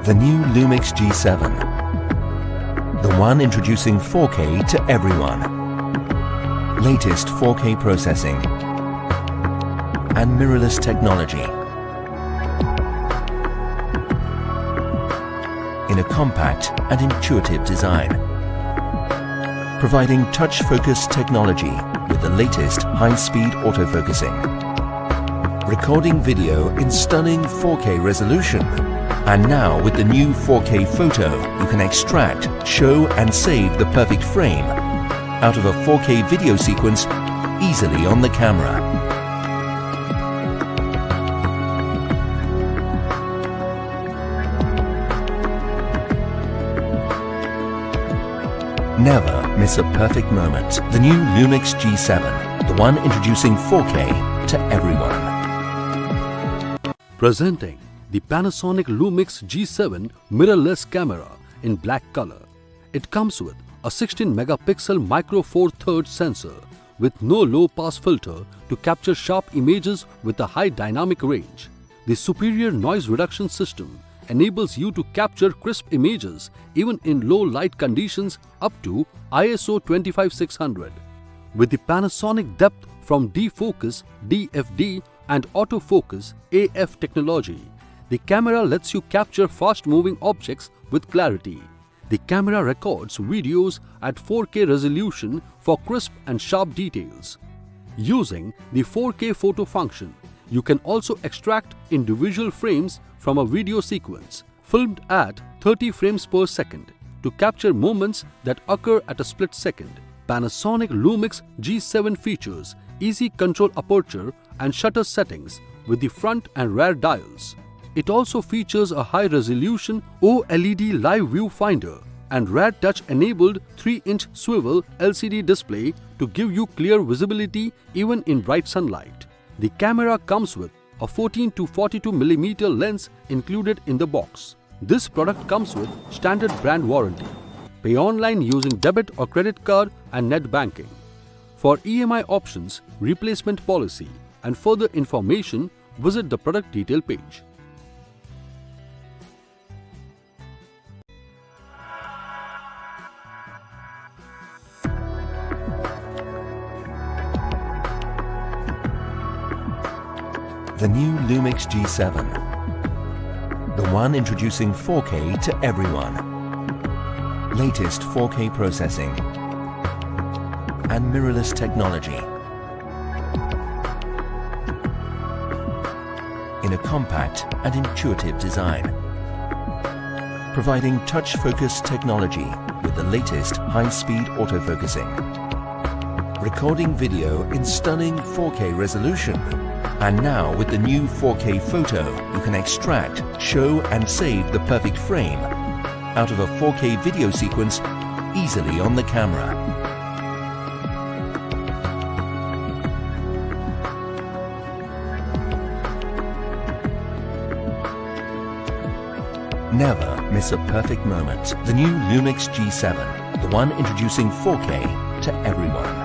The new LUMIX G7. The one introducing 4K to everyone. Latest 4K processing and mirrorless technology. In a compact and intuitive design. Providing touch focus technology with the latest high-speed autofocusing. Recording video in stunning 4K resolution. And now with the new 4K photo, you can extract, show and save the perfect frame out of a 4K video sequence easily on the camera. Never miss a perfect moment. The new LUMIX G7, the one introducing 4K to everyone. Presenting the Panasonic LUMIX G7 mirrorless camera in black color. It comes with a 16 megapixel micro four thirds sensor with no low pass filter to capture sharp images with a high dynamic range. The superior noise reduction system enables you to capture crisp images even in low light conditions up to ISO 25600. With the Panasonic depth from defocus, DFD and autofocus AF technology, the camera lets you capture fast-moving objects with clarity. The camera records videos at 4K resolution for crisp and sharp details. Using the 4K photo function, you can also extract individual frames from a video sequence filmed at 30 frames per second to capture moments that occur at a split second. Panasonic LUMIX G7 features easy control aperture and shutter settings with the front and rear dials. It also features a high-resolution OLED live viewfinder and rear touch-enabled 3-inch swivel LCD display to give you clear visibility even in bright sunlight. The camera comes with a 14 to 42mm lens included in the box. This product comes with standard brand warranty. Pay online using debit or credit card and net banking. For EMI options, replacement policy and further information, visit the product detail page. The new LUMIX G7. The one introducing 4K to everyone. Latest 4K processing and mirrorless technology. In a compact and intuitive design. Providing touch focus technology with the latest high-speed autofocusing. Recording video in stunning 4K resolution. And now with the new 4K photo, you can extract, show and save the perfect frame out of a 4K video sequence easily on the camera. Never miss a perfect moment. The new LUMIX G7, the one introducing 4K to everyone.